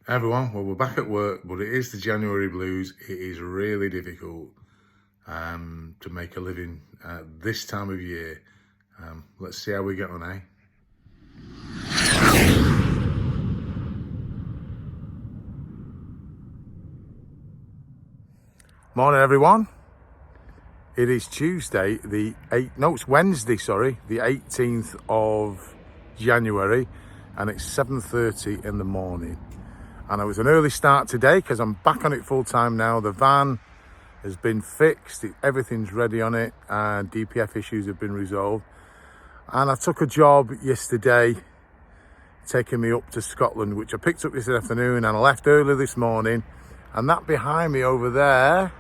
Everyone, well, we're back at work, but it is the January blues. It is really difficult to make a living this time of year. Let's see how we get on, eh? Morning, everyone. It is Tuesday, it's Wednesday, the 18th of January, and it's 7:30 in the morning. And it was an early start today because I'm back on it full time now. The van has been fixed, everything's ready on it, and DPF issues have been resolved. And I took a job yesterday taking me up to Scotland, which I picked up this afternoon, and I left early this morning. And that behind me over there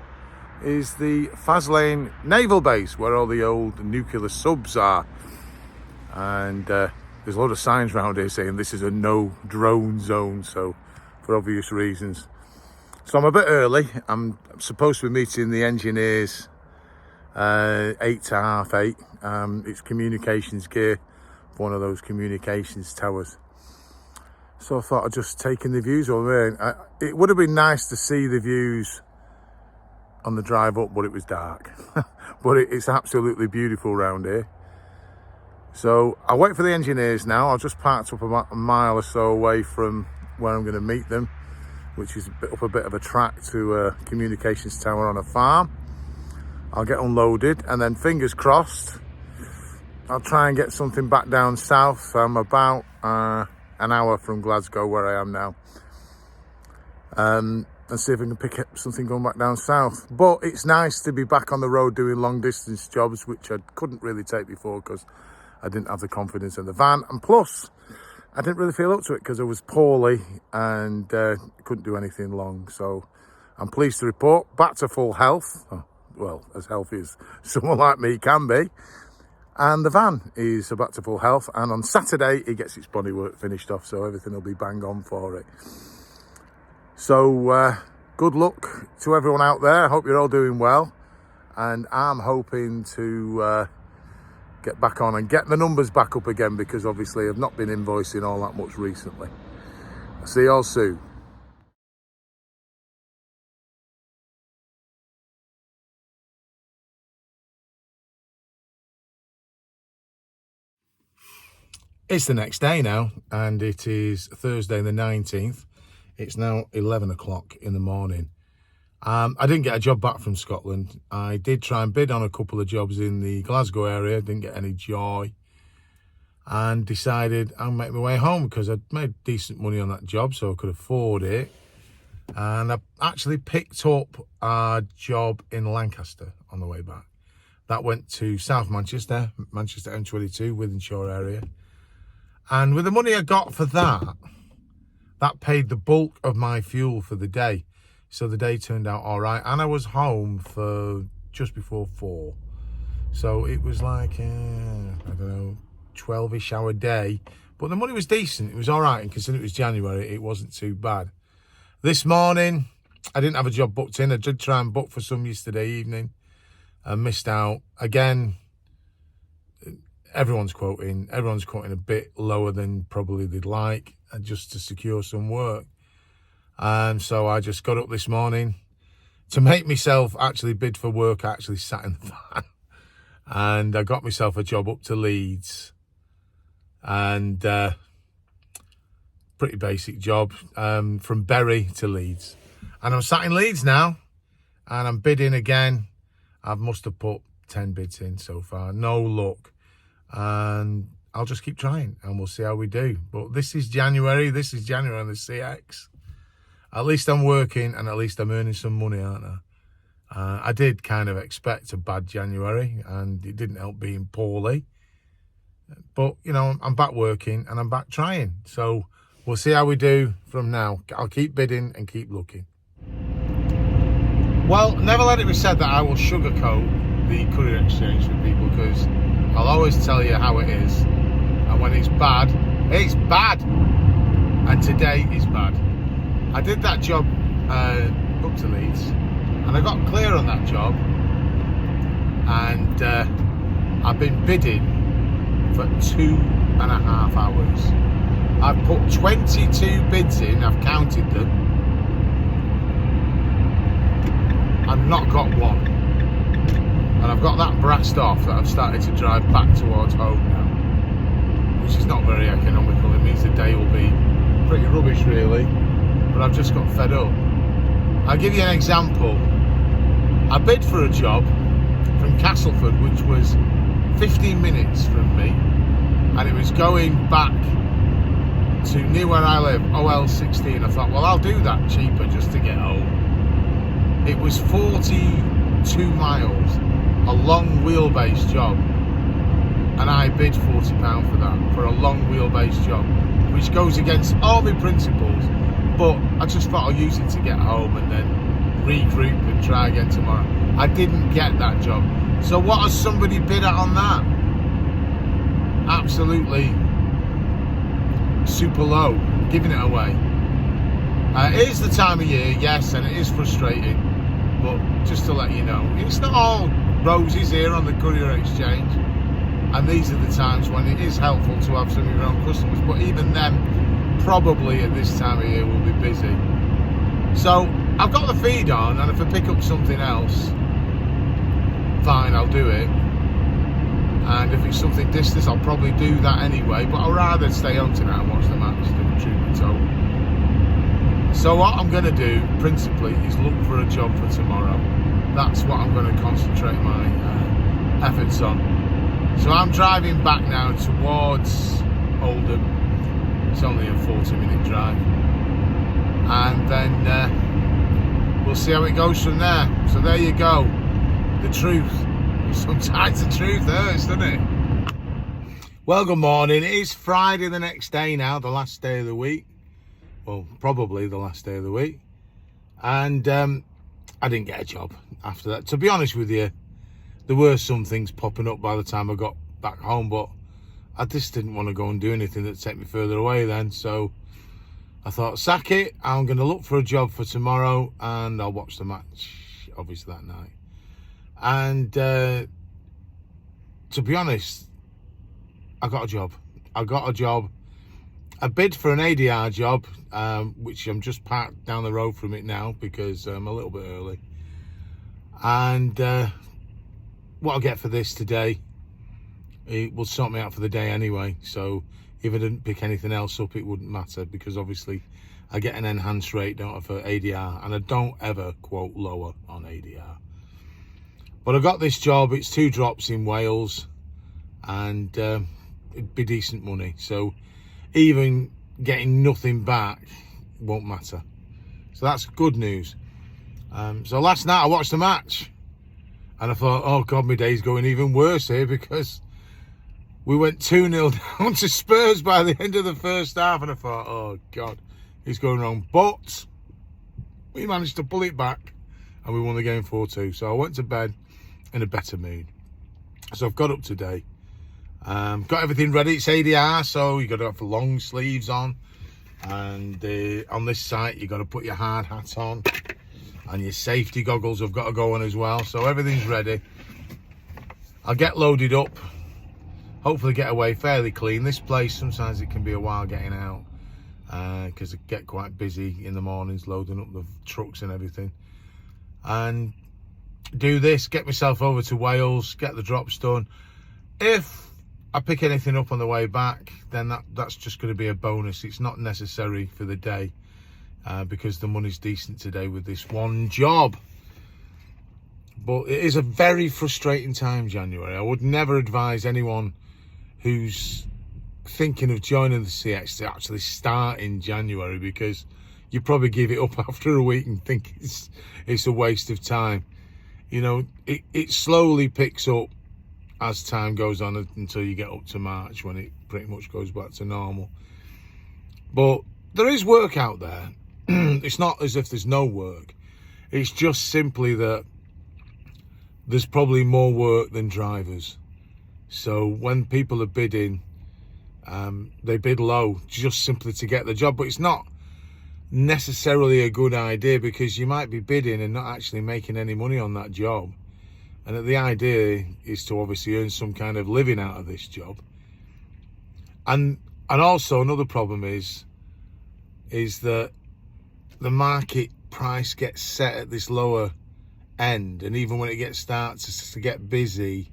is the Faslane Naval Base, where all the old nuclear subs are. And there's a lot of signs around here saying this is a no drone zone, so for obvious reasons. So I'm a bit early. I'm supposed to be meeting the engineers 8 to half 8. It's communications gear for one of those communications towers. So I thought I'd just take in the views over there. It would have been nice to see the views on the drive up, but it was dark. But it's absolutely beautiful around here. So I'll wait for the engineers now. I'll just parked up about a mile or so away from where I'm going to meet them, which is up a bit of a track to a communications tower on a farm. I'll get unloaded, and then fingers crossed I'll try and get something back down south. I'm about an hour from Glasgow, where I am now, and see if I can pick up something going back down south. But it's nice to be back on the road doing long distance jobs, which I couldn't really take before because I didn't have the confidence in the van, and plus I didn't really feel up to it because I was poorly and couldn't do anything long. So I'm pleased to report back to full health. Well, as healthy as someone like me can be. And the van is back to full health. And on Saturday, it gets its bodywork finished off, so everything will be bang on for it. So good luck to everyone out there. I hope you're all doing well. And I'm hoping to get back on and get the numbers back up again, because obviously I've not been invoicing all that much recently. I'll see you all soon. It's the next day now, and it is Thursday the 19th. It's now 11 o'clock in the morning. I didn't get a job back from Scotland. I did try and bid on a couple of jobs in the Glasgow area, didn't get any joy, and decided I'll make my way home because I'd made decent money on that job, so I could afford it. And I actually picked up a job in Lancaster on the way back. That went to South Manchester, Manchester M22, Wythenshawe area. And with the money I got for that paid the bulk of my fuel for the day. So the day turned out all right. And I was home for just before 4. So it was like, I don't know, 12-ish hour day. But the money was decent. It was all right. And considering it was January, it wasn't too bad. This morning, I didn't have a job booked in. I did try and book for some yesterday evening. I missed out. Again, everyone's quoting a bit lower than probably they'd like, just to secure some work. And so I just got up this morning to make myself actually bid for work. I actually sat in the van and I got myself a job up to Leeds, and pretty basic job, from Bury to Leeds. And I'm sat in Leeds now and I'm bidding again. I must have put 10 bids in so far, no luck. And I'll just keep trying and we'll see how we do. But this is January on the CX. At least I'm working and at least I'm earning some money, aren't I? I did kind of expect a bad January, and it didn't help being poorly. But, you know, I'm back working and I'm back trying. So we'll see how we do from now. I'll keep bidding and keep looking. Well, never let it be said that I will sugarcoat the Courier Exchange for people, because I'll always tell you how it is. And when it's bad, it's bad. And today is bad. I did that job up to Leeds, and I got clear on that job, and I've been bidding for 2.5 hours. I've put 22 bids in, I've counted them. I've not got one. And I've got that brassed off that I've started to drive back towards home now, which is not very economical. It means the day will be pretty rubbish really, but I've just got fed up. I'll give you an example. I bid for a job from Castleford, which was 15 minutes from me, and it was going back to near where I live, OL16. I thought, well, I'll do that cheaper just to get home. It was 42 miles, a long wheelbase job, and I bid £40 for that, for a long wheelbase job, which goes against all my principles, but I just thought I'll use it to get home and then regroup and try again tomorrow. I didn't get that job. So what has somebody bid at on that? Absolutely super low, giving it away. It is the time of year, yes, and it is frustrating, but just to let you know, it's not all roses here on the Courier Exchange, and these are the times when it is helpful to have some of your own customers, but even them probably at this time of year will be busy. So I've got the feed on, and if I pick up something else, fine, I'll do it. And if it's something distant, I'll probably do that anyway, but I'd rather stay home tonight and watch the match, to the truth be told. So what I'm going to do, principally, is look for a job for tomorrow. That's what I'm going to concentrate my efforts on. So I'm driving back now towards Oldham. It's only a 40-minute drive. And then we'll see how it goes from there. So there you go. The truth. Sometimes the truth hurts, doesn't it? Well, good morning. It is Friday the next day now, the last day of the week. Well, probably the last day of the week. And I didn't get a job after that. To be honest with you, there were some things popping up by the time I got back home, but I just didn't want to go and do anything that take me further away then. So I thought, sack it. I'm going to look for a job for tomorrow and I'll watch the match, obviously, that night. And to be honest, I got a job. I bid for an ADR job, which I'm just parked down the road from it now because I'm a little bit early. And what I get for this today, it will sort me out for the day anyway. So if I didn't pick anything else up, it wouldn't matter because obviously I get an enhanced rate, don't I, for ADR, and I don't ever quote lower on ADR. But I got this job. It's 2 drops in Wales, and it'd be decent money. So even getting nothing back won't matter. So that's good news. So last night I watched the match, and I thought, oh God, my day's going even worse here because we went 2-0 down to Spurs by the end of the first half, and I thought, oh God, it's going wrong. But we managed to pull it back, and we won the game 4-2. So I went to bed in a better mood. So I've got up today, got everything ready. It's ADR, so you got to have long sleeves on, and on this site you got to put your hard hat on, and your safety goggles have got to go on as well. So everything's ready. I'll get loaded up, hopefully get away fairly clean. This place, sometimes it can be a while getting out because it get quite busy in the mornings loading up the trucks and everything, and do this, get myself over to Wales, get the drops done. If I pick anything up on the way back, then that's just going to be a bonus. It's not necessary for the day because the money's decent today with this one job. But it is a very frustrating time, January. I would never advise anyone who's thinking of joining the CX to actually start in January, because you probably give it up after a week and think it's a waste of time. You know, it slowly picks up as time goes on until you get up to March, when it pretty much goes back to normal. But there is work out there. It's not as if there's no work. It's just simply that there's probably more work than drivers. So when people are bidding, they bid low just simply to get the job. But it's not necessarily a good idea, because you might be bidding and not actually making any money on that job. And the idea is to obviously earn some kind of living out of this job. And And also another problem is that the market price gets set at this lower end, and even when it starts to get busy,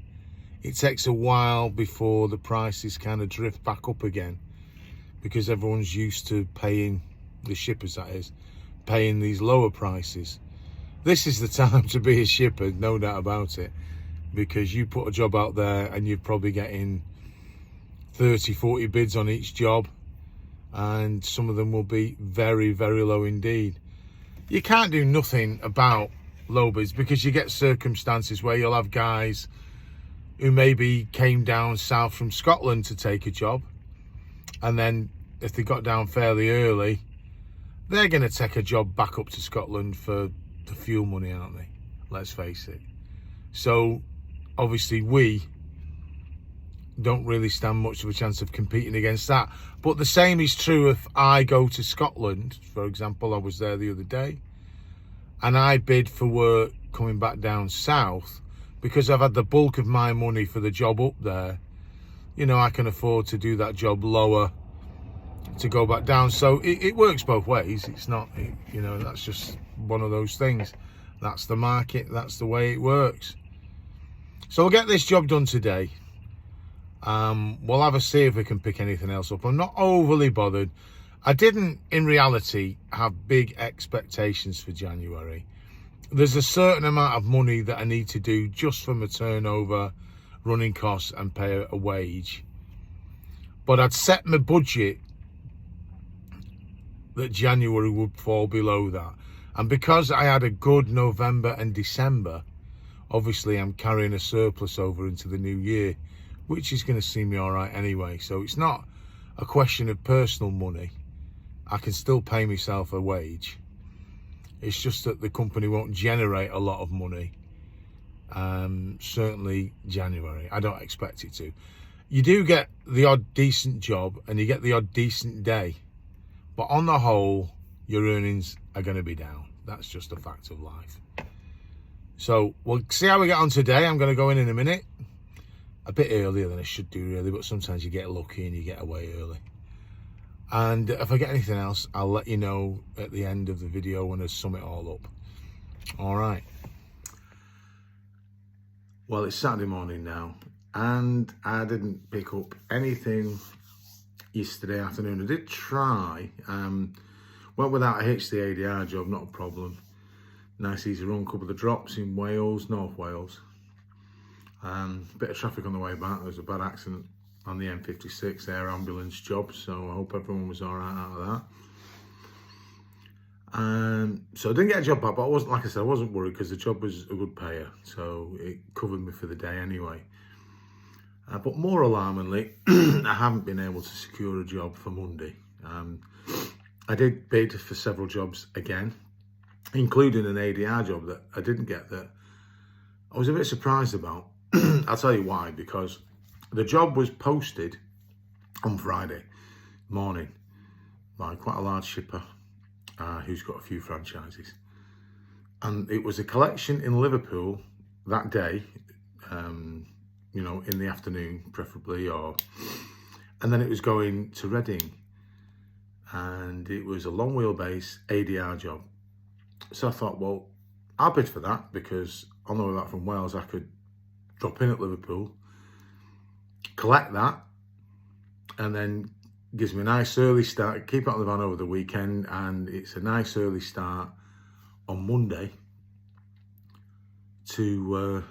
it takes a while before the prices kind of drift back up again, because everyone's used to paying, the shippers that is, paying these lower prices. This is the time to be a shipper, no doubt about it, because you put a job out there and you're probably getting 30, 40 bids on each job, and some of them will be very, very low indeed. You can't do nothing about low bids, because you get circumstances where you'll have guys who maybe came down south from Scotland to take a job, and then if they got down fairly early, they're going to take a job back up to Scotland for the fuel money, aren't they? Let's face it. So obviously we don't really stand much of a chance of competing against that. But the same is true if I go to Scotland. For example, I was there the other day and I bid for work coming back down south, because I've had the bulk of my money for the job up there. You know, I can afford to do that job lower to go back down. So it works both ways. It's not, you know, that's just one of those things. That's the market. That's the way it works. So we'll get this job done today. We'll have a see if we can pick anything else up. I'm not overly bothered. I didn't, in reality, have big expectations for January. There's a certain amount of money that I need to do just for my turnover, running costs, and pay a wage. But I'd set my budget that January would fall below that. And because I had a good November and December, obviously I'm carrying a surplus over into the new year, which is going to see me all right anyway. So it's not a question of personal money. I can still pay myself a wage. It's just that the company won't generate a lot of money. Certainly January. I don't expect it to. You do get the odd decent job and you get the odd decent day. But on the whole, your earnings are going to be down. That's just a fact of life. So we'll see how we get on today. I'm going to go in a minute. A bit earlier than I should do, really, but sometimes you get lucky and you get away early. And if I get anything else, I'll let you know at the end of the video when I sum it all up. All right. Well, it's Saturday morning now, and I didn't pick up anything yesterday afternoon. I did try. Went without a hitch, the ADR job, not a problem. Nice easy run, couple of drops in Wales, North Wales. Bit of traffic on the way back. There was a bad accident on the M56 air ambulance job, so I hope everyone was all right out of that. So I didn't get a job back, but I wasn't, like I said, I wasn't worried because the job was a good payer, so it covered me for the day anyway. But more alarmingly, I haven't been able to secure a job for Monday. I did bid for several jobs again, including an ADR job that I didn't get, that I was a bit surprised about. I'll tell you why, because the job was posted on Friday morning by quite a large shipper who's got a few franchises. And it was a collection in Liverpool that day, you know, in the afternoon preferably, and then it was going to Reading. And it was a long wheelbase ADR job. So I thought, well, I'll bid for that, because on the way back from Wales, I could drop in at Liverpool, collect that, and then gives me a nice early start, keep it on the van over the weekend, and it's a nice early start on Monday to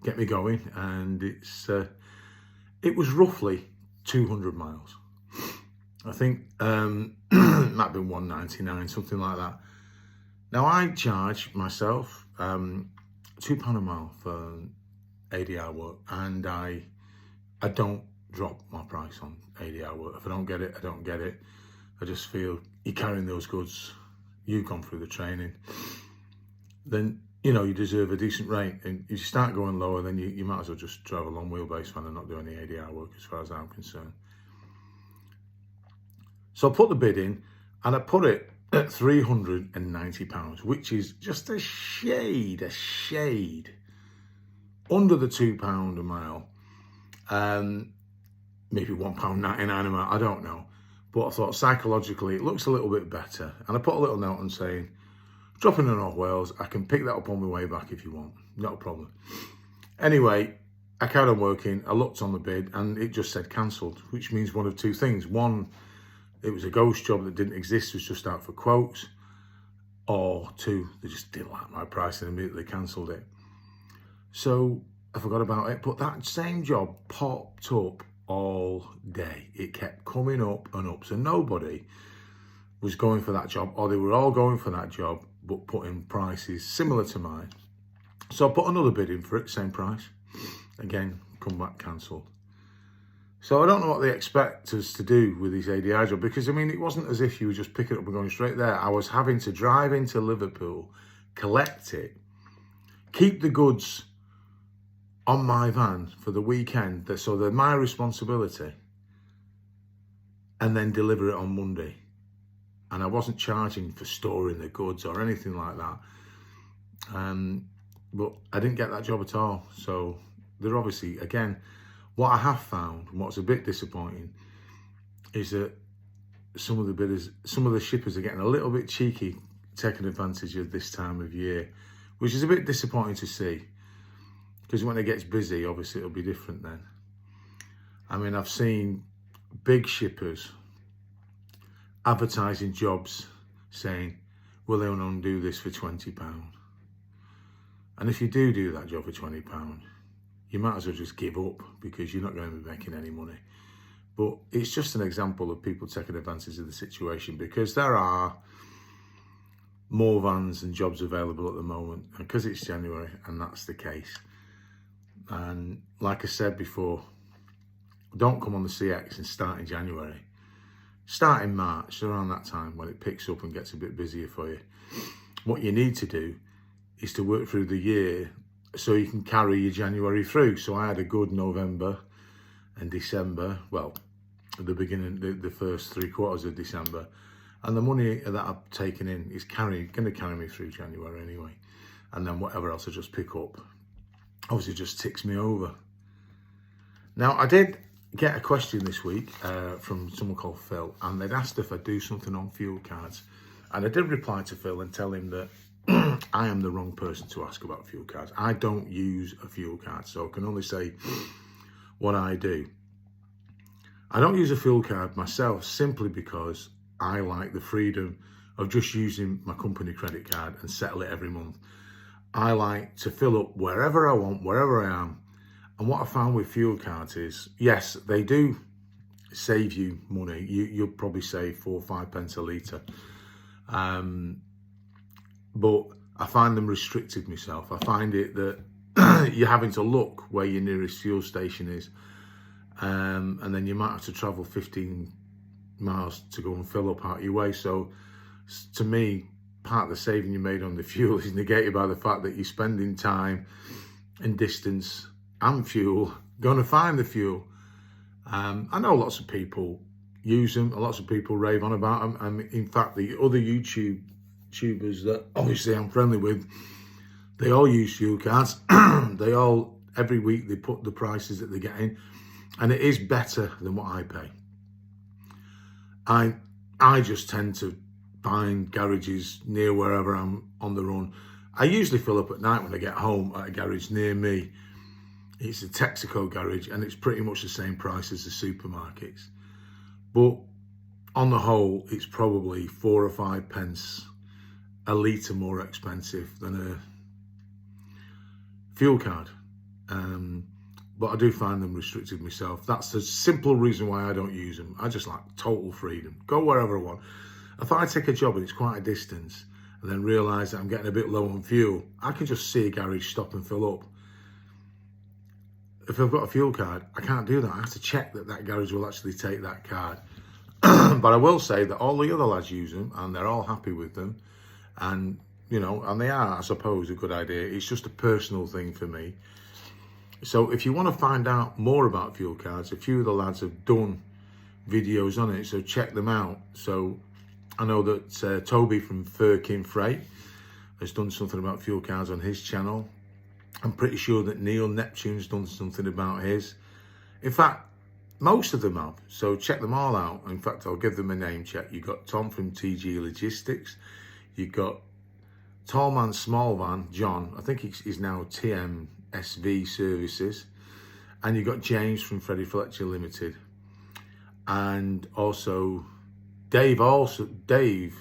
get me going. And it was roughly 200 miles. I think it might have been 199, something like that. Now I charge myself £2 a mile for ADR work, and I don't drop my price on ADR work. If I don't get it, I don't get it. I just feel you're carrying those goods, you've gone through the training, then you know you deserve a decent rate. And if you start going lower, then you might as well just drive a long wheelbase van and not do any ADR work, as far as I'm concerned. So I put the bid in, and I put it at £390, which is just a shade under the £2 a mile. Maybe £1.99 a mile, I don't know. But I thought psychologically it looks a little bit better. And I put a little note on saying, dropping in North Wales, I can pick that up on my way back if you want, not a problem. Anyway, I carried on working, I looked on the bid and it just said cancelled, which means one of two things. One, it was a ghost job that didn't exist, was just out for quotes. Or two, they just didn't like my price and immediately cancelled it. So I forgot about it, but that same job popped up all day. It kept coming up and up. So nobody was going for that job, or they were all going for that job, but putting prices similar to mine. So I put another bid in for it, same price. Again, come back cancelled. So I don't know what they expect us to do with these ADI jobs, because I mean, it wasn't as if you were just picking it up and going straight there. I was having to drive into Liverpool, collect it, keep the goods on my van for the weekend, so they're my responsibility, and then deliver it on Monday. And I wasn't charging for storing the goods or anything like that. But I didn't get that job at all. So they're obviously, again, what I have found, and what's a bit disappointing, is that some of the shippers are getting a little bit cheeky, taking advantage of this time of year, which is a bit disappointing to see. Because when it gets busy, obviously it'll be different then. I mean, I've seen big shippers advertising jobs saying, will they only do this for £20? And if you do that job for £20, you might as well just give up, because you're not going to be making any money. But it's just an example of people taking advantage of the situation, because there are more vans and jobs available at the moment, because it's January, and that's the case. And like I said before, don't come on the CX and start in January. Start in March, around that time when it picks up and gets a bit busier for you. What you need to do is to work through the year so you can carry your January through. So I had a good November and December, well, at the beginning, the first 3 quarters of December. And the money that I've taken in is going to carry me through January anyway. And then whatever else I just pick up, obviously just ticks me over. Now, I did get a question this week from someone called Phil, and they'd asked if I'd do something on fuel cards. And I did reply to Phil and tell him that I am the wrong person to ask about fuel cards. I don't use a fuel card, so I can only say what I do. I don't use a fuel card myself simply because I like the freedom of just using my company credit card and settle it every month. I like to fill up wherever I want, wherever I am. And what I found with fuel cards is, yes, they do save you money. You'll probably save 4 or 5 pence a litre. But I find them restricted myself. I find it that you're having to look where your nearest fuel station is. And then you might have to travel 15 miles to go and fill up out your way. So to me, part of the saving you made on the fuel is negated by the fact that you're spending time and distance and fuel going to find the fuel. I know lots of people use them, lots of people rave on about them, and in fact the other YouTubers that obviously I'm friendly with, they all use fuel cards. They all, every week they put the prices that they're getting, and it is better than what I pay. I just tend to find garages near wherever I'm on the run. I usually fill up at night when I get home at a garage near me. It's a Texaco garage, and it's pretty much the same price as the supermarkets. But on the whole, it's probably 4 or 5 pence a litre more expensive than a fuel card. But I do find them restricted myself. That's the simple reason why I don't use them. I just like total freedom. Go wherever I want. If I take a job and it's quite a distance and then realise that I'm getting a bit low on fuel, I can just see a garage, stop and fill up. If I've got a fuel card, I can't do that. I have to check that that garage will actually take that card. But I will say that all the other lads use them and they're all happy with them. And, you know, and they are, I suppose, a good idea. It's just a personal thing for me. So if you want to find out more about fuel cards, a few of the lads have done videos on it, so check them out. So I know that Toby from Firkin Freight has done something about fuel cards on his channel. I'm pretty sure that Neil Neptune's done something about his. In fact, Most of them have, so check them all out. In fact, I'll give them a name check. You've got Tom from TG Logistics. You've got Tall Man Small Van, John. I think he's now TMSV Services. And you've got James from Freddie Fletcher Limited. And also Dave, the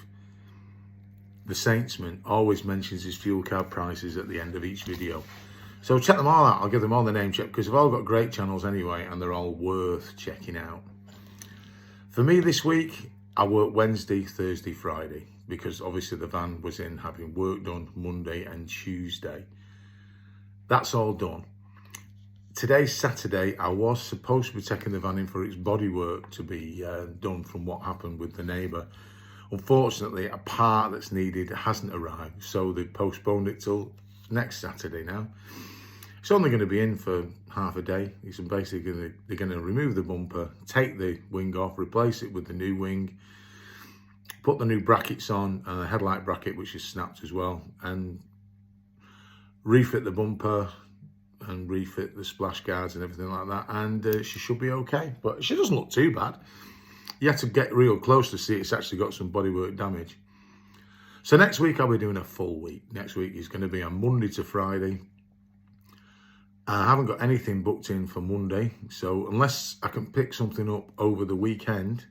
Saintsman, always mentions his fuel card prices at the end of each video. So check them all out. I'll give them all the name check because they've all got great channels anyway, and they're all worth checking out. For me this week, I work Wednesday, Thursday, Friday, because obviously the van was in having work done Monday and Tuesday. That's all done. Today's Saturday. I was supposed to be taking the van in for its bodywork to be done from what happened with the neighbour. Unfortunately, a part that's needed hasn't arrived, so they postponed it till next Saturday now. It's only going to be in for half a day. It's basically they're going to remove the bumper, take the wing off, replace it with the new wing, put the new brackets on and a headlight bracket which is snapped as well, and refit the bumper and refit the splash guards and everything like that, and she should be okay. But she doesn't look too bad. You have to get real close to see it's actually got some bodywork damage. So next week I'll be doing a full week. Next week is going to be a Monday to Friday. I haven't got anything booked in for Monday, so unless I can pick something up over the weekend,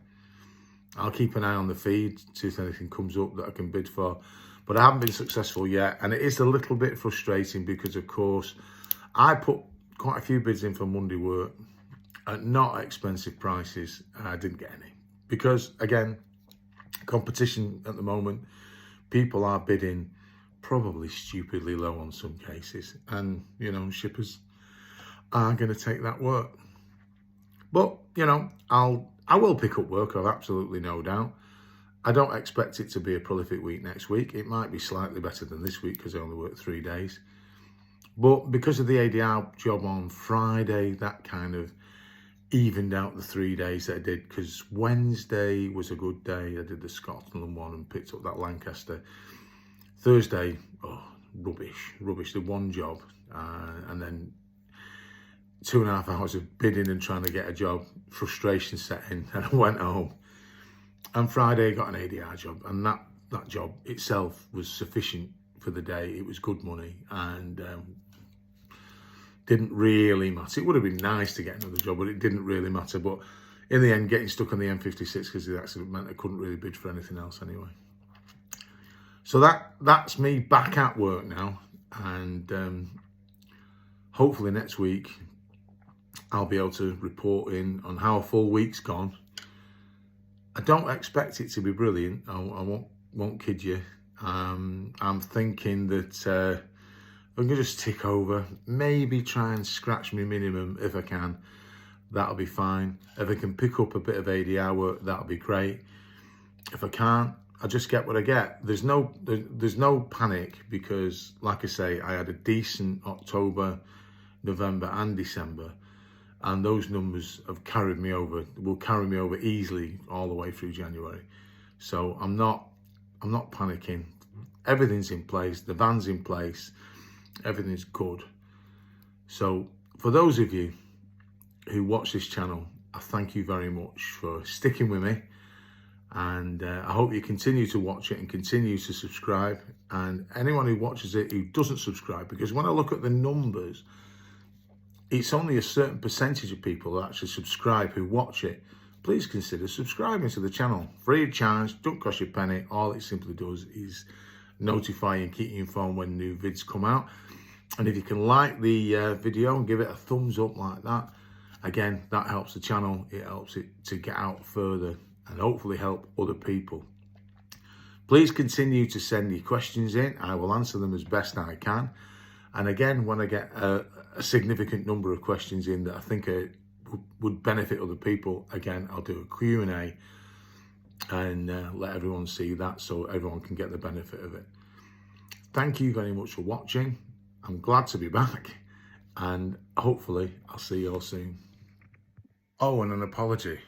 I'll keep an eye on the feed, see if anything comes up that I can bid for. But I haven't been successful yet, and it is a little bit frustrating because, of course, I put quite a few bids in for Monday work at not expensive prices. I didn't get any because, again, competition at the moment, people are bidding probably stupidly low on some cases, and you know, shippers are going to take that work. But you know, I will pick up work, I've absolutely no doubt. I don't expect it to be a prolific week next week. It might be slightly better than this week because I only worked 3 days, but because of the ADR job on Friday, that kind of evened out the 3 days that I did, because Wednesday was a good day. I did the Scotland one and picked up that Lancaster. Thursday, oh, rubbish, the one job, and then 2.5 hours of bidding and trying to get a job, frustration set in, and I went home. And Friday I got an ADR job, and that job itself was sufficient for the day. It was good money, and didn't really matter. It would have been nice to get another job, but it didn't really matter. But in the end, getting stuck on the M56 because of the accident meant I couldn't really bid for anything else anyway. So that's me back at work now, and hopefully next week I'll be able to report in on how a full week's gone. I don't expect it to be brilliant. I won't kid you. I'm thinking that I'm gonna just tick over, maybe try and scratch my minimum if I can. That'll be fine. If I can pick up a bit of ADR work, that'll be great. If I can't, I just get what I get. There's no panic because, like I say, I had a decent October, November and December, and those numbers have carried me over, will carry me over easily all the way through January. So I'm not panicking. Everything's in place, the van's in place, everything's good. So for those of you who watch this channel, I thank you very much for sticking with me. And I hope you continue to watch it and continue to subscribe. And anyone who watches it who doesn't subscribe, because when I look at the numbers, it's only a certain percentage of people that actually subscribe who watch it. Please consider subscribing to the channel. Free of charge, don't cost you a penny. All it simply does is notify you and keep you informed when new vids come out. And if you can like the video and give it a thumbs up like that, again, that helps the channel. It helps it to get out further and hopefully help other people. Please continue to send your questions in. I will answer them as best I can. And again, when I get a significant number of questions in that I think would benefit other people, again, I'll do a Q&A and let everyone see that so everyone can get the benefit of it. Thank you very much for watching. I'm glad to be back, and hopefully I'll see you all soon. Oh, and an apology.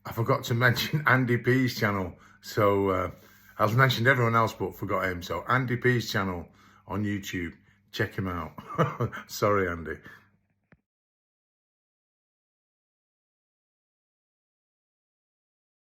I forgot to mention Andy P's channel. So I've mentioned everyone else but forgot him. So Andy P's channel on YouTube, check him out. Sorry, Andy.